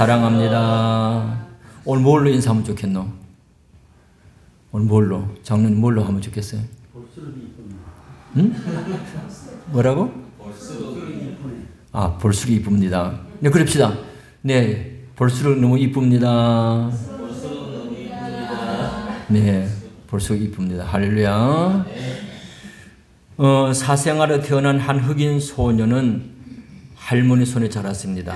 사랑합니다. 오늘 뭘로 인사하면 좋겠노? 오늘 뭘로? 장로님 뭘로 하면 좋겠어요? 응? 뭐라고? 볼수록 이쁩니다. 네, 그럽시다. 네, 볼수록 너무 이쁩니다. 네, 볼수록 이쁩니다. 할렐루야. 사생아로 태어난 한 흑인 소녀는 할머니 손에 자랐습니다.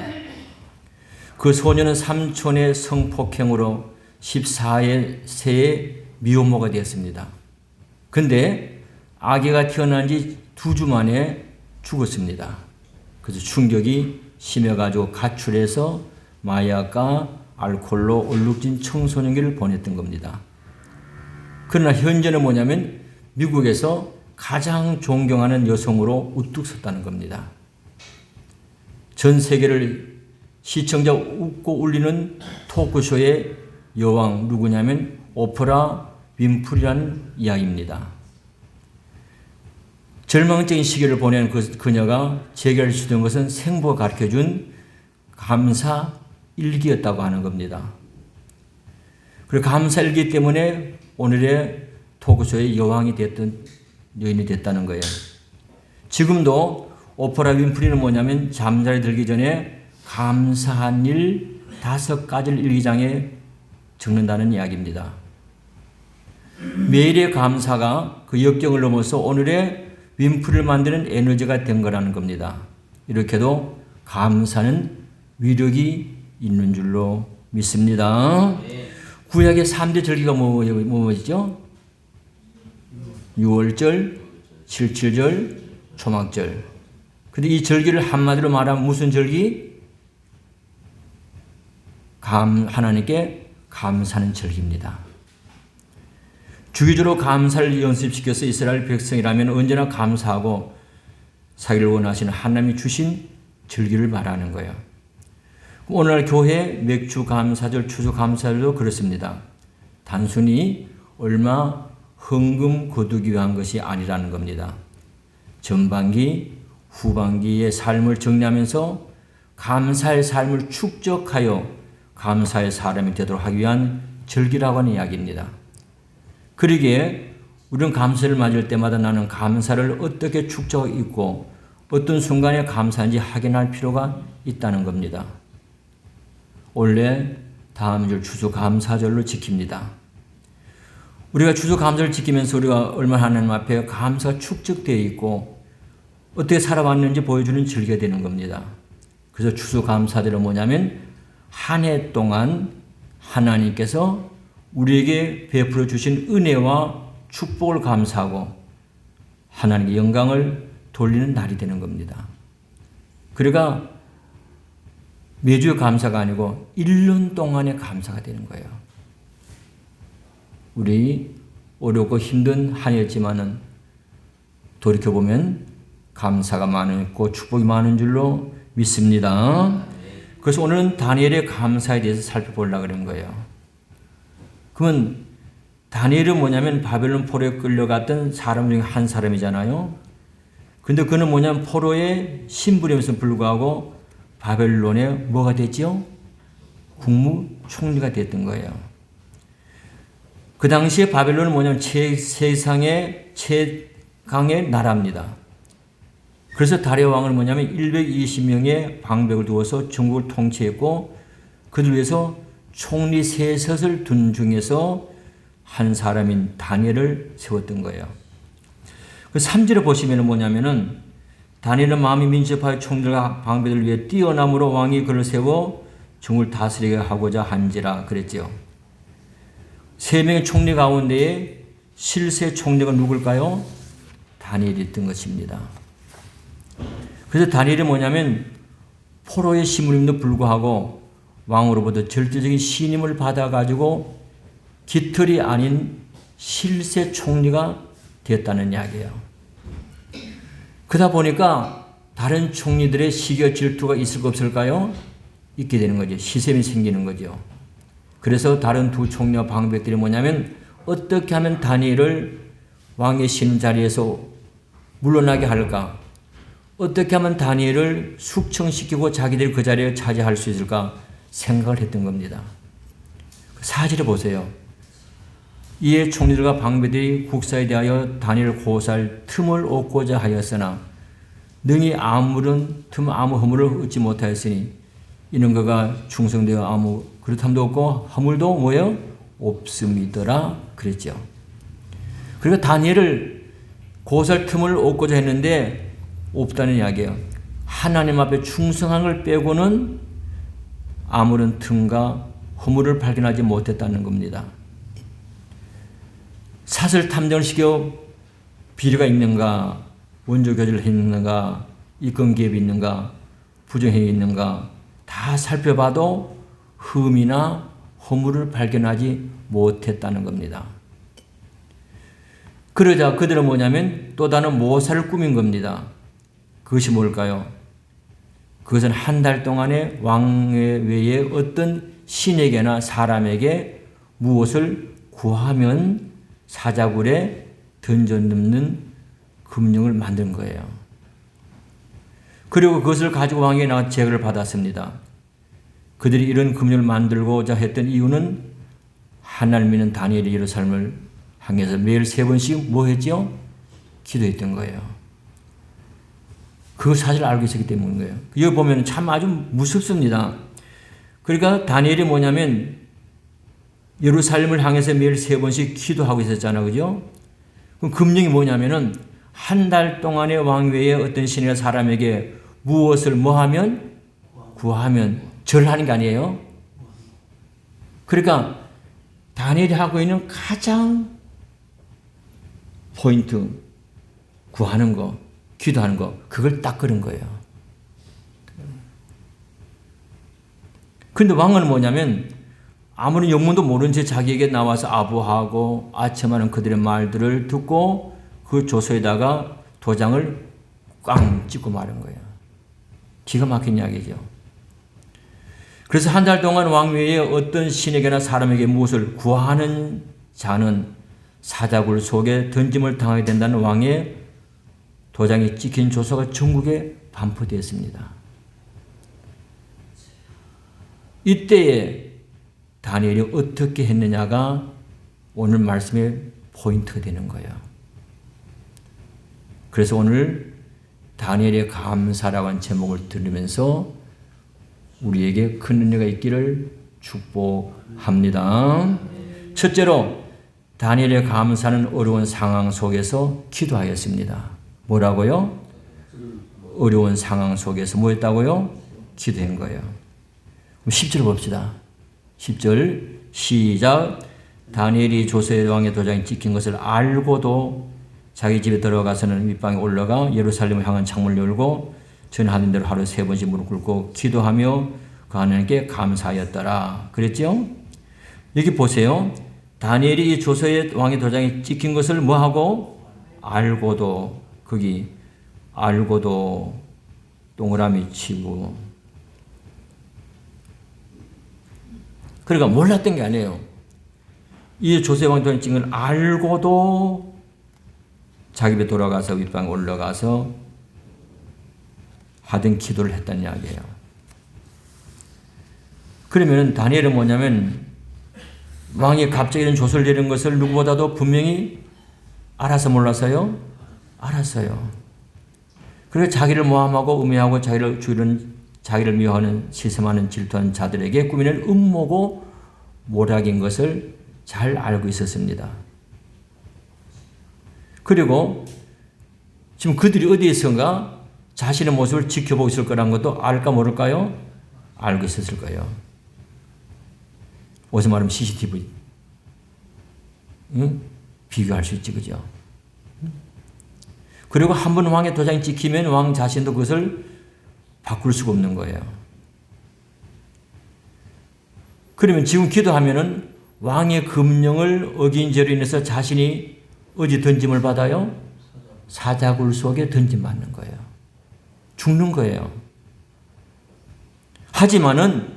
그 소녀는 삼촌의 성폭행으로 14세의 미혼모가 되었습니다. 근데 아기가 태어난 지 2주 만에 죽었습니다. 그래서 충격이 심해가지고 가출해서 마약과 알코올로 얼룩진 청소년기를 보냈던 겁니다. 그러나 현재는 뭐냐면 미국에서 가장 존경하는 여성으로 우뚝 섰다는 겁니다. 전 세계를 시청자 웃고 울리는 토크쇼의 여왕 누구냐면 오프라 윈프리라는 이야기입니다. 절망적인 시기를 보낸 그녀가 제게 할 수 있는 것은 생부가 가르쳐준 감사 일기였다고 하는 겁니다. 그리고 감사 일기 때문에 오늘의 토크쇼의 여왕이 됐던 여인이 됐다는 거예요. 지금도 오프라 윈프리는 뭐냐면 잠자리 들기 전에 감사한 일 5가지를 일기장에 적는다는 이야기입니다. 매일의 감사가 그 역경을 넘어서 오늘의 윈프리를 만드는 에너지가 된 거라는 겁니다. 이렇게도 감사는 위력이 있는 줄로 믿습니다. 구약의 3대 절기가 뭐죠? 유월절, 칠칠절, 초막절. 근데 이 절기를 한마디로 말하면 무슨 절기? 하나님께 감사하는 절기입니다. 주기적으로 감사를 연습시켜서 이스라엘 백성이라면 언제나 감사하고 사기를 원하시는 하나님이 주신 절기를 말하는 거예요. 오늘날 교회 맥주 감사절, 추수 감사절도 그렇습니다. 단순히 얼마 헌금 거두기 위한 것이 아니라는 겁니다. 전반기, 후반기의 삶을 정리하면서 감사의 삶을 축적하여 감사의 사람이 되도록 하기 위한 절기라고 하는 이야기입니다. 그러기에 우리는 감사를 맞을 때마다 나는 감사를 어떻게 축적하고 있고 어떤 순간에 감사한지 확인할 필요가 있다는 겁니다. 원래 다음 주 추수감사절로 지킵니다. 우리가 추수감사를 지키면서 우리가 얼마나 하나님 앞에 감사가 축적되어 있고 어떻게 살아왔는지 보여주는 절기가 되는 겁니다. 그래서 추수감사절은 뭐냐면 한 해 동안 하나님께서 우리에게 베풀어 주신 은혜와 축복을 감사하고 하나님께 영광을 돌리는 날이 되는 겁니다. 그러니까 매주 감사가 아니고 1년 동안의 감사가 되는 거예요. 우리 어렵고 힘든 한 해였지만은 돌이켜보면 감사가 많고 축복이 많은 줄로 믿습니다. 그래서 오늘은 다니엘의 감사에 대해서 살펴보려고 그런 거예요. 그러면 다니엘은 뭐냐면 바벨론 포로에 끌려갔던 사람 중에 한 사람이잖아요. 근데 그는 뭐냐면 포로의 신분임에도 불구하고 바벨론에 뭐가 됐죠? 국무총리가 됐던 거예요. 그 당시에 바벨론은 뭐냐면 세상의 최강의 나라입니다. 그래서 다리아 왕은 뭐냐면 120명의 방백을 두어서 전국을 통치했고 그들 위해서 총리 3섯을 둔 중에서 한 사람인 다니엘을 세웠던 거예요. 그 3절에 보시면 뭐냐면은 다니엘은 마음이 민첩하여 총리들과 방백을 위해 뛰어남으로 왕이 그를 세워 중을 다스리게 하고자 한지라 그랬죠. 3명의 총리 가운데에 실세 총리가 누굴까요? 다니엘이었던 것입니다. 그래서 다니엘이 뭐냐면 포로의 신분임에도 불구하고 왕으로부터 절대적인 신임을 받아가지고 깃털이 아닌 실세 총리가 되었다는 이야기예요. 그러다 보니까 다른 총리들의 시기와 질투가 있을까 없을까요? 있게 되는 거죠. 시샘이 생기는 거죠. 그래서 다른 2 총리와 방백들이 뭐냐면 어떻게 하면 다니엘을 왕의 신 자리에서 물러나게 할까? 어떻게 하면 다니엘을 숙청시키고 자기들이 그 자리에 차지할 수 있을까 생각을 했던 겁니다. 사실을 보세요. 이에 총리들과 방배들이 국사에 대하여 다니엘을 고소할 틈을 얻고자 하였으나 능히 아무 허물을 얻지 못하였으니 이는 그가 충성되어 아무 그릇함도 없고 허물도 뭐예요? 없음이더라 그랬죠. 그리고 다니엘을 고소할 틈을 얻고자 했는데 없다는 이야기예요. 하나님 앞에 충성한 걸 빼고는 아무런 틈과 허물을 발견하지 못했다는 겁니다. 사설 탐정을 시켜 비리가 있는가, 원조 교제를 했는가, 이권 기업이 있는가, 부정행위 있는가 다 살펴봐도 흠이나 허물을 발견하지 못했다는 겁니다. 그러자 그들은 뭐냐면 또 다른 모사를 꾸민 겁니다. 그것이 뭘까요? 그것은 한 달 동안에 왕외에 어떤 신에게나 사람에게 무엇을 구하면 사자굴에 던져넣는 금령을 만든 거예요. 그리고 그것을 가지고 왕에게 나가 제거를 받았습니다. 그들이 이런 금령을 만들고자 했던 이유는 하나님 믿는 다니엘이 예루살렘을 향해서 매일 3번씩 뭐 했죠? 기도했던 거예요. 그 사실을 알고 있었기 때문인 거예요. 여기 보면 참 아주 무섭습니다. 그러니까 다니엘이 뭐냐면 예루살렘을 향해서 매일 3번씩 기도하고 있었잖아요. 그죠? 그럼 금령이 뭐냐면은 한 달 동안의 왕외에 어떤 신이나 사람에게 무엇을 뭐하면? 구하면 절하는 게 아니에요. 그러니까 다니엘이 하고 있는 가장 포인트, 구하는 거, 기도하는 거, 그걸 딱 그런 거예요. 그런데 왕은 뭐냐면 아무런 영문도 모른 채 자기에게 나와서 아부하고 아첨하는 그들의 말들을 듣고 그 조서에다가 도장을 꽝 찍고 마른 거예요. 기가 막힌 이야기죠. 그래서 한 달 동안 왕위에 어떤 신에게나 사람에게 무엇을 구하는 자는 사자굴 속에 던짐을 당하게 된다는 왕의 도장이 찍힌 조서가 전국에 반포되었습니다. 이때에 다니엘이 어떻게 했느냐가 오늘 말씀의 포인트가 되는 거예요. 그래서 오늘 다니엘의 감사라고 하는 제목을 들으면서 우리에게 큰 은혜가 있기를 축복합니다. 첫째로 다니엘의 감사는 어려운 상황 속에서 기도하였습니다. 뭐라고요? 어려운 상황 속에서 뭐 했다고요? 기도한 거예요. 10절 봅시다. 10절 시작. 다니엘이 조세 왕의 도장이 찍힌 것을 알고도 자기 집에 들어가서는 윗방에 올라가 예루살렘을 향한 창문을 열고 전하는 대로 하루에 3번씩 무릎 꿇고 기도하며 그 하나님께 감사하였더라. 그랬죠? 여기 보세요. 다니엘이 이 조세 왕의 도장이 찍힌 것을 뭐하고? 알고도, 거기 알고도 동그라미 치고, 그러니까 몰랐던 게 아니에요. 이 조세 왕의 도장이 찍힌 걸 알고도 자기 집에 돌아가서 윗방에 올라가서 하던 기도를 했다는 이야기예요. 그러면 다니엘은 뭐냐면 왕이 갑자기 이런 조서를 내린 것을 누구보다도 분명히 알아서 몰랐어요? 알았어요. 그래서 자기를 모함하고 음해하고 자기를 죽이는, 자기를 미워하는, 시샘하는, 질투하는 자들에게 꾸미는 음모고 모략인 것을 잘 알고 있었습니다. 그리고 지금 그들이 어디에 있었는가? 자신의 모습을 지켜보고 있을 거라는 것도 알까 모를까요? 알고 있었을 거예요. 어디서 말하면 CCTV. 응? 비교할 수 있지, 그죠? 그리고 한 번 왕의 도장이 찍히면 왕 자신도 그것을 바꿀 수가 없는 거예요. 그러면 지금 기도하면은 왕의 금령을 어긴 죄로 인해서 자신이 어디 던짐을 받아요? 사자굴 속에 던짐 받는 거예요. 죽는 거예요. 하지만은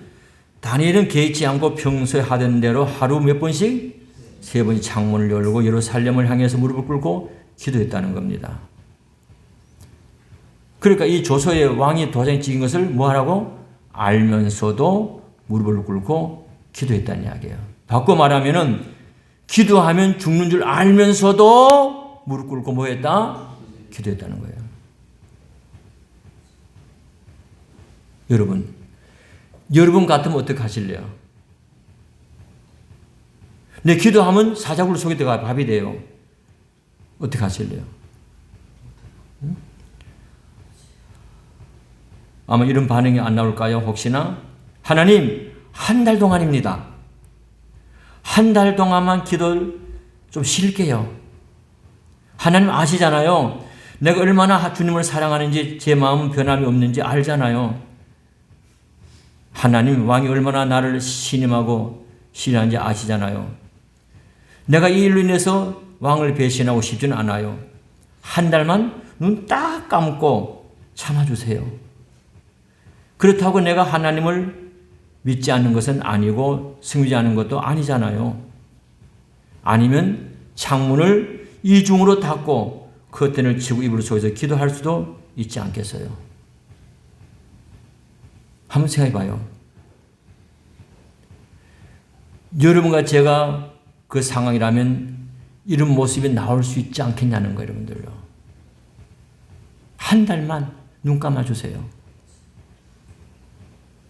다니엘은 개의치 않고 평소에 하던 대로 하루 몇 번씩? 3번씩 창문을 열고 예루살렘을 향해서 무릎을 꿇고 기도했다는 겁니다. 그러니까 이 조서에 왕이 도장이 찍은 것을 뭐 하라고? 알면서도 무릎을 꿇고 기도했다는 이야기예요. 바꿔 말하면은 기도하면 죽는 줄 알면서도 무릎 꿇고 뭐 했다? 기도했다는 거예요. 여러분 같으면 어떻게 하실래요? 내 기도하면 사자굴 속에 들어가 밥이 돼요. 어떻게 하실래요? 응? 아마 이런 반응이 안 나올까요? 혹시나? 하나님, 한 달 동안입니다. 한 달 동안만 기도를 좀 쉴게요. 하나님 아시잖아요. 내가 얼마나 주님을 사랑하는지 제 마음은 변함이 없는지 알잖아요. 하나님, 왕이 얼마나 나를 신임하고 신뢰하는지 아시잖아요. 내가 이 일로 인해서 왕을 배신하고 싶지는 않아요. 한 달만 눈 딱 감고 참아주세요. 그렇다고 내가 하나님을 믿지 않는 것은 아니고 승리지 않는 것도 아니잖아요. 아니면 창문을 이중으로 닫고 커튼을 치고 이불 속에서 기도할 수도 있지 않겠어요? 한번 생각해 봐요. 여러분과 제가 그 상황이라면 이런 모습이 나올 수 있지 않겠냐는 거예요, 여러분들요. 한 달만 눈 감아주세요.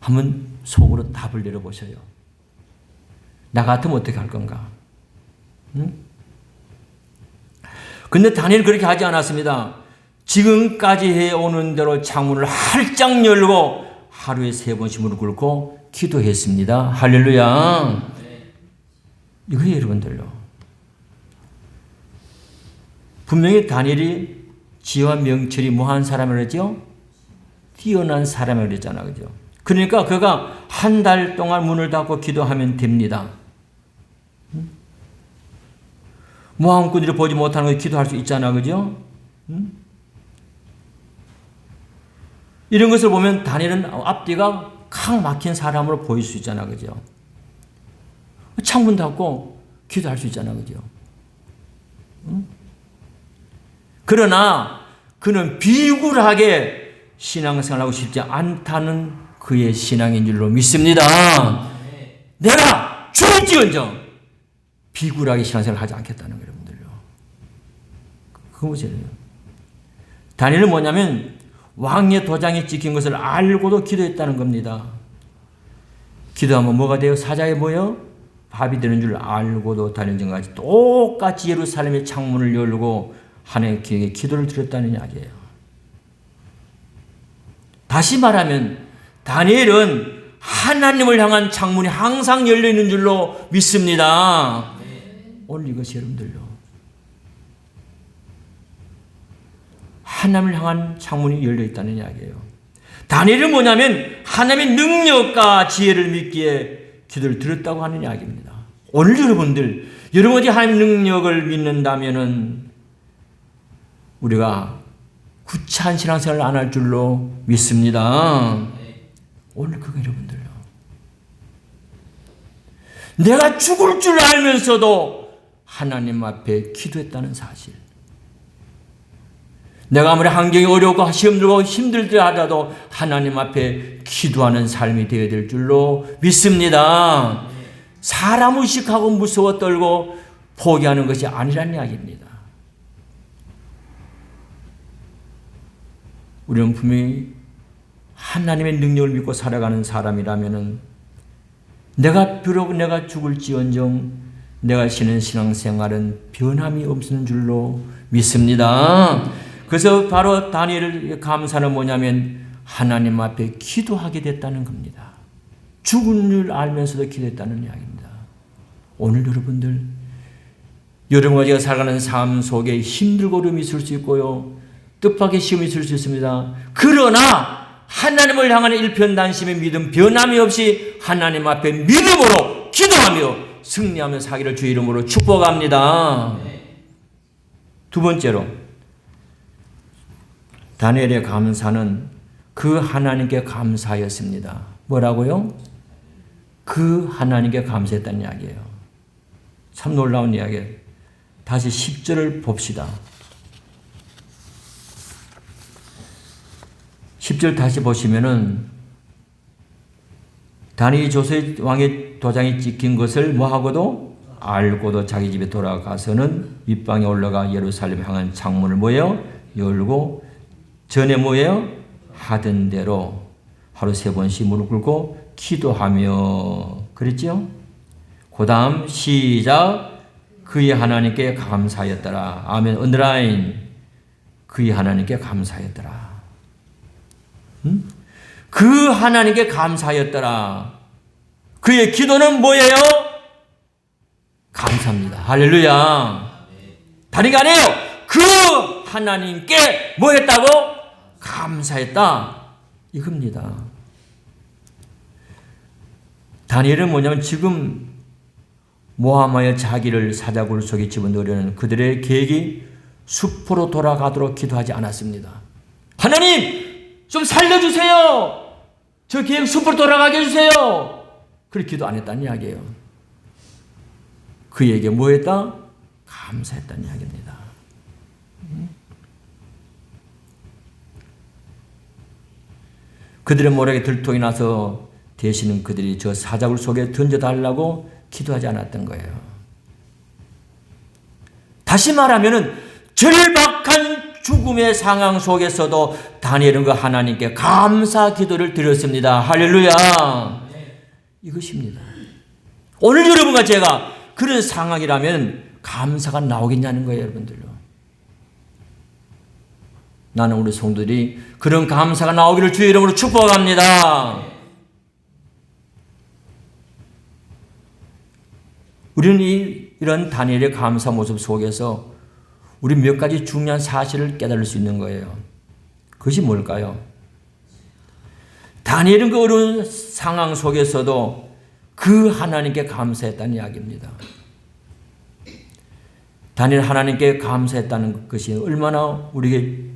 한번 속으로 답을 내려보셔요. 나 같으면 어떻게 할 건가? 응? 근데 다니엘은 그렇게 하지 않았습니다. 지금까지 해오는 대로 창문을 활짝 열고 하루에 3번씩 무릎 꿇고 기도했습니다. 할렐루야. 이거예요, 여러분들요. 분명히 다니엘이 지와 명철이 무한 사람이라고 했죠? 뛰어난 사람이라고 했잖아, 그죠? 그러니까 그가 한 달 동안 문을 닫고 기도하면 됩니다. 모함꾼들이 보지 못하는 거 기도할 수 있잖아, 그죠? 이런 것을 보면 다니엘은 앞뒤가 칵 막힌 사람으로 보일 수 있잖아, 그죠? 창문 닫고 기도할 수 있잖아, 그죠? 그러나 그는 비굴하게 신앙생활하고 싶지 않다는 그의 신앙인 줄로 믿습니다. 내가 죽을지언정 비굴하게 신앙생활을 하지 않겠다는 거예요, 여러분들요. 그거 보세요. 다니엘은 뭐냐면 왕의 도장이 찍힌 것을 알고도 기도했다는 겁니다. 기도하면 뭐가 돼요? 사자에 뭐요? 밥이 되는 줄 알고도 다니엘 전까지 똑같이 예루살렘의 창문을 열고 하나님께 기도를 드렸다는 이야기예요. 다시 말하면 다니엘은 하나님을 향한 창문이 항상 열려 있는 줄로 믿습니다. 오늘 이것이 여러분들요. 하나님을 향한 창문이 열려 있다는 이야기예요. 다니엘은 뭐냐면 하나님의 능력과 지혜를 믿기에 기도를 드렸다고 하는 이야기입니다. 오늘 여러분이 하나님의 능력을 믿는다면은 우리가 구차한 신앙생활을 안 할 줄로 믿습니다. 오늘 그거 여러분들요. 내가 죽을 줄 알면서도 하나님 앞에 기도했다는 사실. 내가 아무리 환경이 어렵고 시험 들고 힘들더라도 하나님 앞에 기도하는 삶이 되어야 될 줄로 믿습니다. 사람 의식하고 무서워 떨고 포기하는 것이 아니란 이야기입니다. 우리는 분명히 하나님의 능력을 믿고 살아가는 사람이라면은 비록 내가 죽을지언정 내가 쉬는 신앙생활은 변함이 없는 줄로 믿습니다. 그래서 바로 다니엘의 감사는 뭐냐면 하나님 앞에 기도하게 됐다는 겁니다. 죽은 줄 알면서도 기도했다는 이야기입니다. 오늘 여러분과 제가 살아가는 삶 속에 힘들고 어려움이 있을 수 있고요. 뜻밖의 시험이 있을 수 있습니다. 그러나 하나님을 향한 일편단심의 믿음 변함이 없이 하나님 앞에 믿음으로 기도하며 승리하며 사기를 주의 이름으로 축복합니다. 두 번째로 다니엘의 감사는 그 하나님께 감사였습니다. 뭐라고요? 그 하나님께 감사했다는 이야기예요. 참 놀라운 이야기예요. 다시 10절을 봅시다. 10절 다시 보시면은 다니엘이 조세 왕의 도장이 찍힌 것을 뭐하고도 알고도 자기 집에 돌아가서는 윗방에 올라가 예루살렘 향한 창문을 뭐예요? 열고 전에 뭐예요? 하던 대로 하루 3번씩 무릎 꿇고 기도하며 그랬죠? 그 다음 시작. 그의 하나님께 감사하였더라. 아멘. 언더라인. 그의 하나님께 감사하였더라. 그 하나님께 감사하였더라. 그의 기도는 뭐예요? 감사합니다. 할렐루야. 다른 게 아니에요. 그 하나님께 뭐 했다고? 감사했다. 이겁니다. 다니엘은 뭐냐면 지금 모함하여 자기를 사자굴 속에 집어넣으려는 그들의 계획이 수포로 돌아가도록 기도하지 않았습니다. 하나님 좀 살려주세요. 저 계획 수포로 돌아가게 해주세요. 그렇게 기도 안 했다는 이야기예요. 그에게 뭐 했다? 감사했다는 이야기입니다. 그들의 모락에 들통이 나서 대신은 그들이 저 사자굴 속에 던져달라고 기도하지 않았던 거예요. 다시 말하면은 절박한 죽음의 상황 속에서도 다니엘은 그 하나님께 감사 기도를 드렸습니다. 할렐루야. 이것입니다. 오늘 여러분과 제가 그런 상황이라면 감사가 나오겠냐는 거예요, 여러분들요. 나는 우리 성도들이 그런 감사가 나오기를 주의 이름으로 축복합니다. 우리는 이런 다니엘의 감사 모습 속에서 우리 몇 가지 중요한 사실을 깨달을 수 있는 거예요. 그것이 뭘까요? 다니엘은 그 어려운 상황 속에서도 그 하나님께 감사했다는 이야기입니다. 다니엘 하나님께 감사했다는 것이 얼마나 우리에게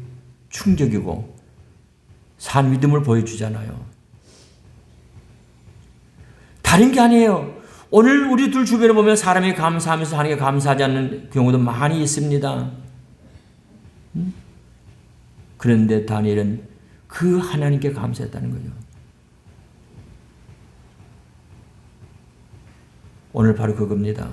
충격이고 산 믿음을 보여주잖아요. 다른 게 아니에요. 오늘 우리들 주변에 보면 사람이 감사하면서 하나님께 감사하지 않는 경우도 많이 있습니다. 그런데 다니엘은 그 하나님께 감사했다는 거죠. 오늘 바로 그겁니다.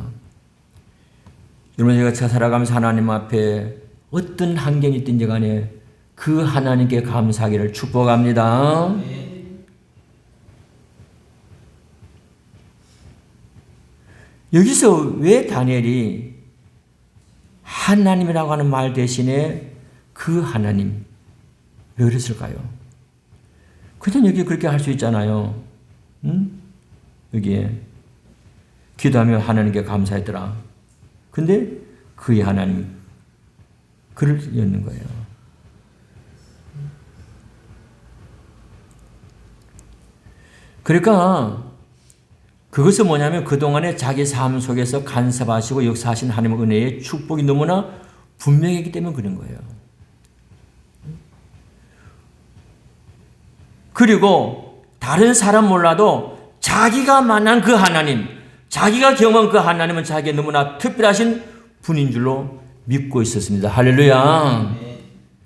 여러분, 제가 살아가면서 하나님 앞에 어떤 환경이 있든지 간에 그 하나님께 감사하기를 축복합니다. 여기서 왜 다니엘이 하나님이라고 하는 말 대신에 그 하나님 왜 그랬을까요? 그냥 여기 그렇게 할 수 있잖아요. 여기에 기도하며 하나님께 감사했더라. 근데 그의 하나님 글을 였는 거예요. 그러니까 그것은 뭐냐면 그동안에 자기 삶 속에서 간섭하시고 역사하신 하나님의 은혜의 축복이 너무나 분명했기 때문에 그런 거예요. 그리고 다른 사람 몰라도 자기가 만난 그 하나님, 자기가 경험한 그 하나님은 자기에게 너무나 특별하신 분인 줄로 믿고 있었습니다. 할렐루야.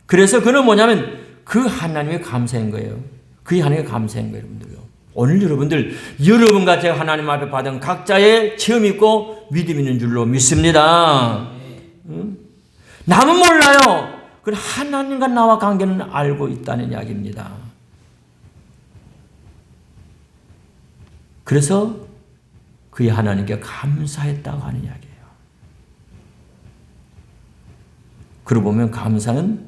그래서 그는 뭐냐면 그 하나님에 감사한 거예요. 그 하나님에 감사한 거예요, 여러분들요. 오늘 여러분들, 여러분과 제가 하나님 앞에 받은 각자의 체험 있고 믿음 있는 줄로 믿습니다. 남은 몰라요. 그럼 하나님과 나와 관계는 알고 있다는 이야기입니다. 그래서 그의 하나님께 감사했다고 하는 이야기예요. 그러고 보면 감사는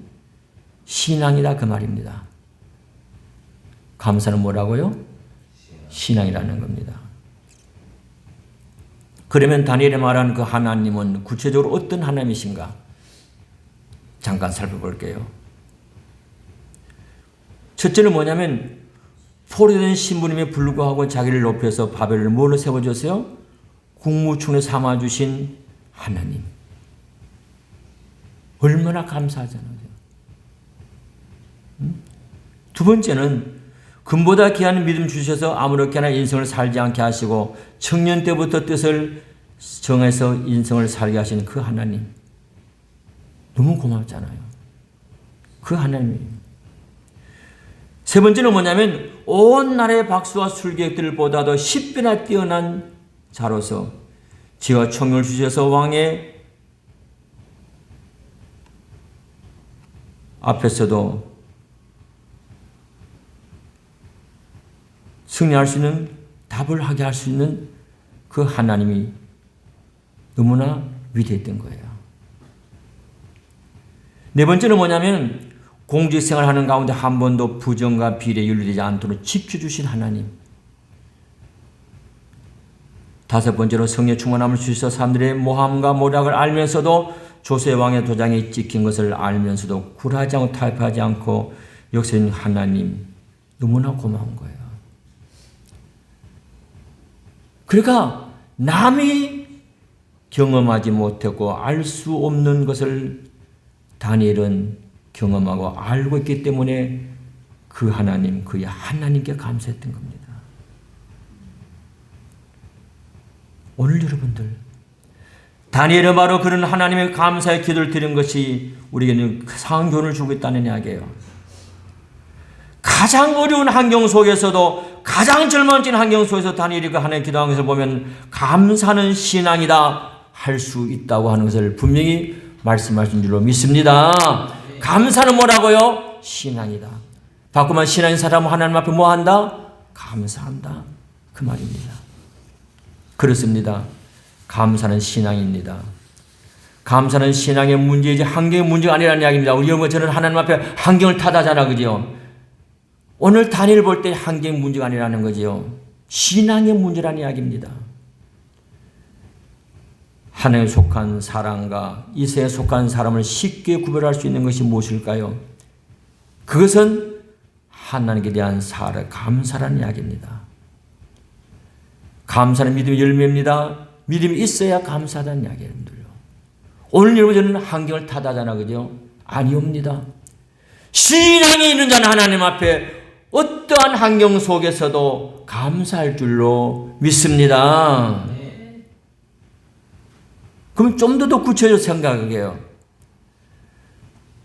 신앙이다 그 말입니다. 감사는 뭐라고요? 신앙이라는 겁니다. 그러면 다니엘이 말하는 그 하나님은 구체적으로 어떤 하나님이신가? 잠깐 살펴볼게요. 첫째는 뭐냐면 포로된 신부님에 불구하고 자기를 높여서 바벨을 뭘로 세워줬어요? 국무총리 삼아주신 하나님. 얼마나 감사하잖아요. 두 번째는 금보다 귀한 믿음 주셔서 아무렇게나 인생을 살지 않게 하시고 청년 때부터 뜻을 정해서 인생을 살게 하신 그 하나님. 너무 고맙잖아요. 그 하나님이. 세 번째는 뭐냐면 온 나라의 박수와 술객들보다도 10배나 뛰어난 자로서 지와 총명을 주셔서 왕의 앞에서도 승리할 수 있는, 답을 하게 할 수 있는 그 하나님이 너무나 위대했던 거예요. 네 번째는 뭐냐면 공직생활 하는 가운데 한 번도 부정과 비리에 연루되지 않도록 지켜주신 하나님. 다섯 번째로 성령 충만함을 주셔서 사람들의 모함과 모략을 알면서도 조세 왕의 도장에 찍힌 것을 알면서도 굴하지 않고 타협하지 않고 역사인 하나님, 너무나 고마운 거예요. 그러니까 남이 경험하지 못했고 알 수 없는 것을 다니엘은 경험하고 알고 있기 때문에 그 하나님, 그의 하나님께 감사했던 겁니다. 오늘 여러분들, 다니엘은 바로 그런 하나님의 감사의 기도를 드린 것이 우리에게는 상한 교훈을 주고 있다는 이야기예요. 가장 어려운 환경 속에서도, 가장 절망적인 환경 속에서 다니엘이 그 하나님 기도한 것을 보면 감사는 신앙이다 할 수 있다고 하는 것을 분명히 말씀하신 줄로 믿습니다. 감사는 뭐라고요? 신앙이다. 바꾸면 신앙인 사람은 하나님 앞에 뭐 한다? 감사한다. 그 말입니다. 그렇습니다. 감사는 신앙입니다. 감사는 신앙의 문제이지 환경의 문제가 아니라는 이야기입니다. 우리 여러분, 저는 하나님 앞에 환경을 탓하잖아, 그죠? 오늘 다니엘 볼 때 환경의 문제가 아니라는 거지요. 신앙의 문제라는 이야기입니다. 하나님에 속한 사람과 이 세에 속한 사람을 쉽게 구별할 수 있는 것이 무엇일까요? 그것은 하나님께 대한 감사라는 이야기입니다. 감사는 믿음의 열매입니다. 믿음이 있어야 감사하다는 이야기예요. 오늘 여러분, 저는 환경을 탓하잖아, 그죠? 아니옵니다. 신앙이 있는 자는 하나님 앞에 어떠한 환경 속에서도 감사할 줄로 믿습니다. 그럼 좀 더 구체적으로 생각해요.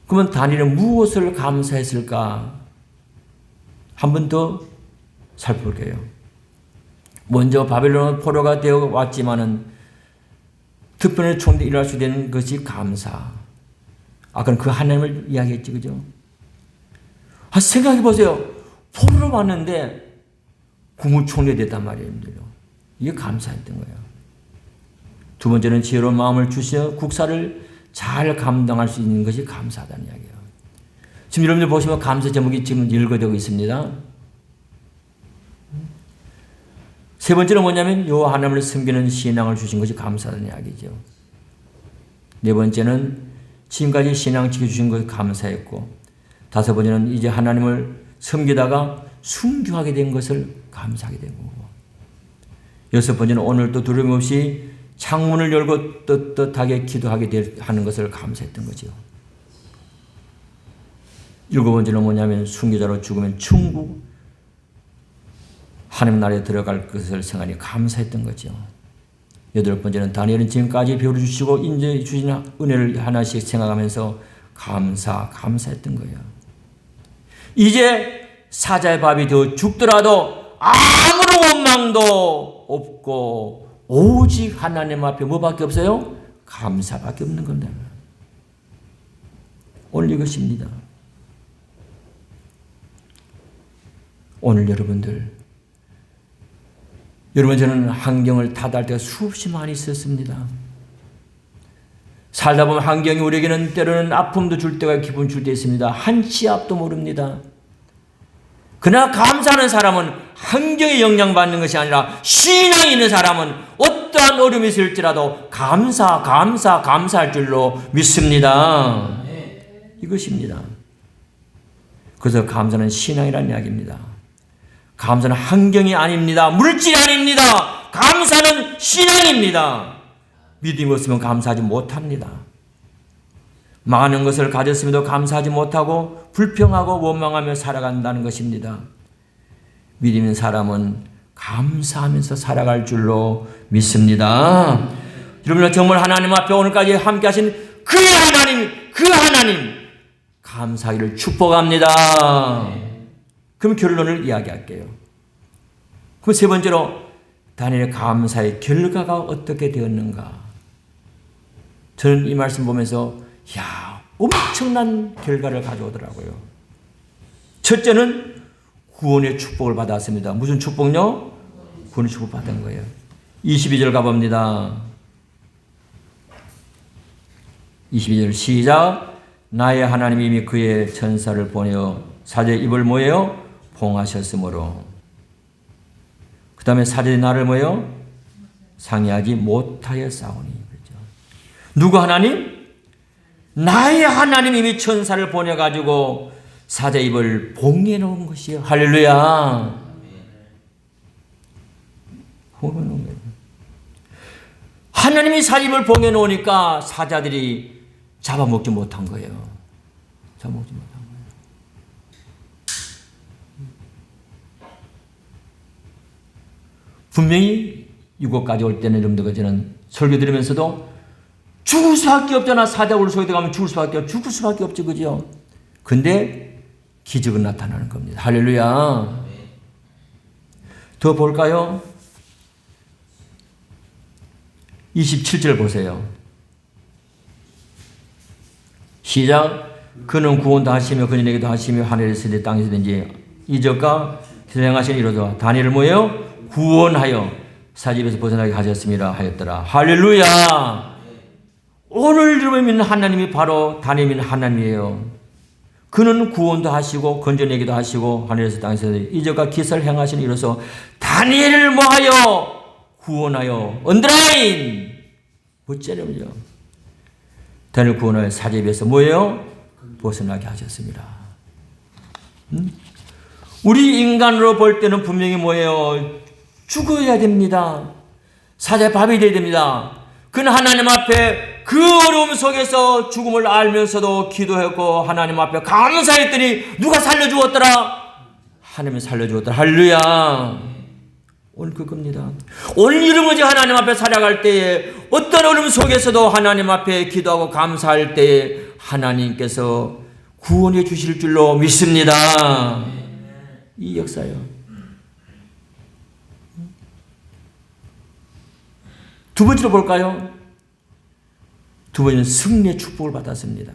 그러면 다니엘은 무엇을 감사했을까? 한 번 더 살펴볼게요. 먼저 바벨론 포로가 되어 왔지만은 특별한 총대 일어날 수 있는 것이 감사. 아까는 그 하나님을 이야기했지, 그죠? 생각해 보세요. 포로로 왔는데 국무총리 됐단 말이에요. 이게 감사했던 거예요. 두 번째는 지혜로운 마음을 주셔 국사를 잘 감당할 수 있는 것이 감사하다는 이야기예요. 지금 여러분들 보시면 감사 제목이 지금 열거되고 있습니다. 세 번째는 뭐냐면 여호와 하나님을 섬기는 신앙을 주신 것이 감사하다는 이야기죠. 네 번째는 지금까지 신앙 지켜주신 것이 감사했고, 다섯 번째는 이제 하나님을 섬기다가 순교하게 된 것을 감사하게 된 거고, 여섯 번째는 오늘도 두려움 없이 창문을 열고 떳떳하게 기도하게 하는 것을 감사했던 거죠. 일곱 번째는 뭐냐면 순교자로 죽으면 천국 하나님 나라에 들어갈 것을 생각하니 감사했던 거죠. 여덟 번째는 다니엘은 지금까지 배우려 주시고 인제 주신 은혜를 하나씩 생각하면서 감사했던 거예요. 이제 사자의 밥이 되어 죽더라도 아무런 원망도 없고 오직 하나님 앞에 뭐밖에 없어요? 감사밖에 없는 겁니다. 오늘 이것입니다. 오늘 여러분, 저는 환경을 탓할 때가 수없이 많이 있었습니다. 살다 보면 환경이 우리에게는 때로는 아픔도 줄 때가 기분 줄 때 있습니다. 한치 앞도 모릅니다. 그러나 감사하는 사람은 환경에 영향받는 것이 아니라 신앙이 있는 사람은 어떠한 어려움이 있을지라도 감사할 줄로 믿습니다. 이것입니다. 그래서 감사는 신앙이라는 이야기입니다. 감사는 환경이 아닙니다. 물질이 아닙니다. 감사는 신앙입니다. 믿음이 없으면 감사하지 못합니다. 많은 것을 가졌음에도 감사하지 못하고 불평하고 원망하며 살아간다는 것입니다. 믿음 있는 사람은 감사하면서 살아갈 줄로 믿습니다. 여러분, 정말 하나님 앞에 오늘까지 함께 하신 그 하나님 감사하기를 축복합니다. 그럼 결론을 이야기할게요. 그럼 세 번째로 다니엘의 감사의 결과가 어떻게 되었는가? 저는 이 말씀 보면서 엄청난 결과를 가져오더라고요. 첫째는 구원의 축복을 받았습니다. 무슨 축복요? 구원의 축복 받은 거예요. 22절 가봅니다. 22절 시작. 나의 하나님이 이미 그의 천사를 보내어 사제의 입을 뭐예요? 봉하셨으므로. 그 다음에 사제의 나를 뭐예요? 상의하지 못하였사오니. 그렇죠? 누구 하나님? 나의 하나님이 이미 천사를 보내가지고 사제의 입을 봉해 놓은 것이에요. 할렐루야. 하나님이 사제의 입을 봉해 놓으니까 사자들이 잡아먹지 못한 거예요. 잡아먹지 못한 거예요. 분명히 이곳까지 올 때는 여러분들과 저는 설교 들으면서도 죽을 수밖에 없잖아. 사자 울소리 들어가면 죽을 수밖에 없지, 그죠? 근데 기적은 나타나는 겁니다. 할렐루야. 더 볼까요? 27절 보세요. 시작. 그는 구원도 하시며 그녀에게도 하시며 하늘에서든지 땅에서든지 이적과 기사를 행하시는 이로다. 다니엘을 뭐예요? 구원하여 사집에서 벗어나게 하셨습니다 하였더라. 할렐루야. 오늘 여러분 믿는 하나님이 바로 다니엘 믿는 하나님이에요. 그는 구원도 하시고 건져내기도 하시고 하늘에서 땅에서 이적과 기사를 행하시는 이로서 다니엘을 뭐하여 구원하여 언더라인 뭐째려죠. 다니엘 구원하여 사집에서 뭐예요? 벗어나게 하셨습니다. 우리 인간으로 볼 때는 분명히 뭐예요? 죽어야 됩니다. 사자의 밥이 되어야 됩니다. 그는 하나님 앞에 그 어려움 속에서 죽음을 알면서도 기도했고 하나님 앞에 감사했더니 누가 살려주었더라? 하나님이 살려주었더라. 할렐루야. 오늘 그겁니다. 오늘 이름으로 하나님 앞에 살아갈 때에 어떤 어려움 속에서도 하나님 앞에 기도하고 감사할 때에 하나님께서 구원해 주실 줄로 믿습니다. 이 역사요. 두 번째로 볼까요? 두 번째는 승리의 축복을 받았습니다.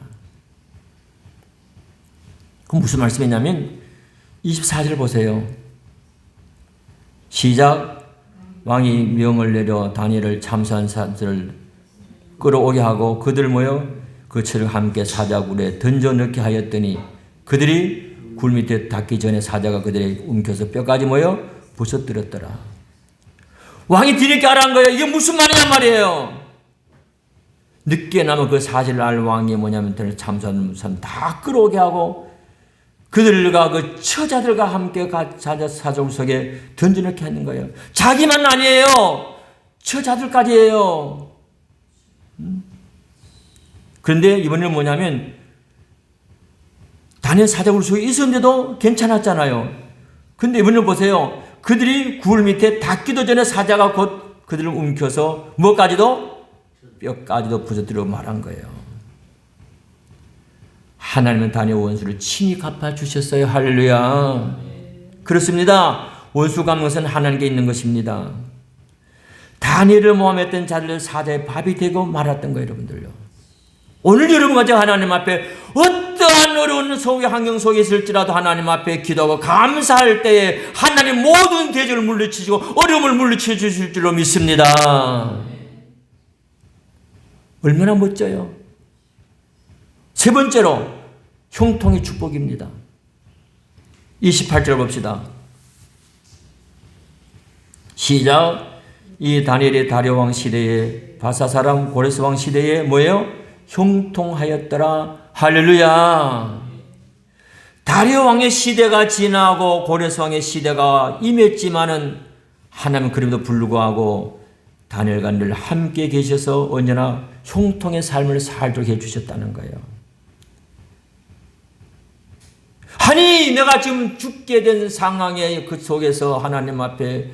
그럼 무슨 말씀이냐면 24절 보세요. 시작. 왕이 명을 내려 다니엘을 참사한 사람들을 끌어오게 하고 그들 모여 그 채를 함께 사자굴에 던져 넣게 하였더니 그들이 굴 밑에 닿기 전에 사자가 그들의 움켜서 뼈까지 모여 부서뜨렸더라. 왕이 뒤늦게 알아한 거예요. 이게 무슨 말이란 말이에요. 늦게 남은 그 사실을 알 왕이 뭐냐면 참사한 사람 다 끌어오게 하고 그들과 그 처자들과 함께 사자굴 속에 던져넣게 하는 거예요. 자기만 아니에요. 처자들까지예요. 그런데 이번에는 뭐냐면 다니엘 사자굴 속에 있었는데도 괜찮았잖아요. 근데 이번에는 보세요. 그들이 굴 밑에 닿기도 전에 사자가 곧 그들을 움켜서 뭐까지도? 뼈까지도 부서뜨려 말한 거예요. 하나님은 다니엘 원수를 친히 갚아주셨어요. 할렐루야. 그렇습니다. 원수 갚는 것은 하나님께 있는 것입니다. 다니엘을 모함했던 자들을 사자의 밥이 되고 말았던 거예요. 여러분들요. 오늘 여러분과 저 하나님 앞에 어떠한 어려운 속의 환경 속에 있을지라도 하나님 앞에 기도하고 감사할 때에 하나님 모든 대적을 물리치시고 어려움을 물리쳐 주실 줄로 믿습니다. 얼마나 멋져요. 세 번째로 형통의 축복입니다. 28절 봅시다. 시작. 이 다니엘의 다리오 왕 시대에 바사사랑 고레스 왕 시대에 뭐예요? 형통하였더라. 할렐루야. 다리오 왕의 시대가 지나고 고레스 왕의 시대가 임했지만은 하나님은 그럼에도 불구하고 다니엘과 늘 함께 계셔서 언제나 형통의 삶을 살도록 해주셨다는 거예요. 아니 내가 지금 죽게 된 상황의 그 속에서 하나님 앞에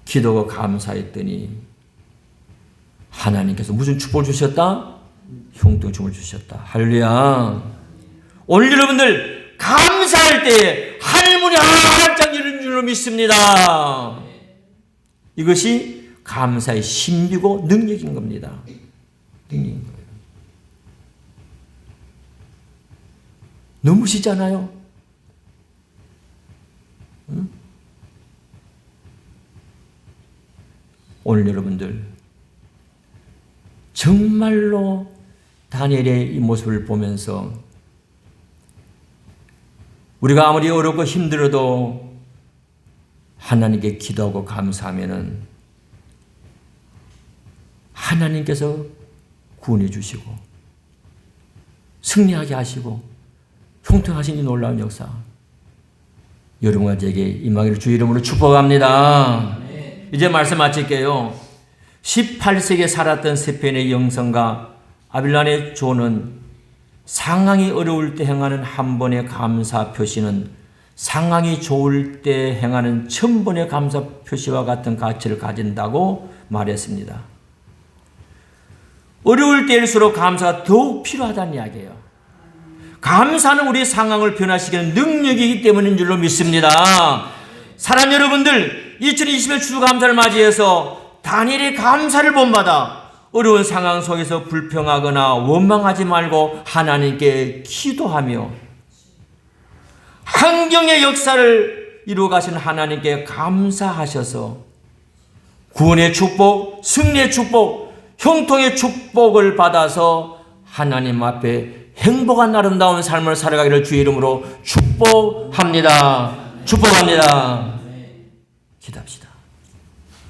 기도하고 감사했더니 하나님께서 무슨 축복을 주셨다? 형통의 축복을 주셨다. 할렐루야. 오늘 여러분들 감사할 기도할 때에 하늘문이 활짝 열리는 줄로 믿습니다. 이것이 감사의 신비고 능력인 겁니다. 능력인 거예요. 너무 쉽잖아요. 응? 오늘 여러분들 정말로 다니엘의 이 모습을 보면서 우리가 아무리 어렵고 힘들어도 하나님께 기도하고 감사하면은 하나님께서 구원해 주시고 승리하게 하시고 형통하신 이 놀라운 역사 여러분과 제게 임하기를 주 이름으로 축복합니다. 이제 말씀 마칠게요. 18세기에 살았던 스페인의 영성가 아빌란의 조는 상황이 어려울 때 행하는 한 번의 감사 표시는 상황이 좋을 때 행하는 1000번의 감사 표시와 같은 가치를 가진다고 말했습니다. 어려울 때일수록 감사가 더욱 필요하다는 이야기예요. 감사는 우리 상황을 변화시키는 능력이기 때문인 줄로 믿습니다. 사랑 여러분들, 2020년 추수감사를 맞이해서 다니엘의 감사를 본받아 어려운 상황 속에서 불평하거나 원망하지 말고 하나님께 기도하며 환경의 역사를 이루어 가신 하나님께 감사하셔서 구원의 축복, 승리의 축복, 형통의 축복을 받아서 하나님 앞에 행복한 아름다운 삶을 살아가기를 주의 이름으로 축복합니다. 축복합니다. 기도합시다.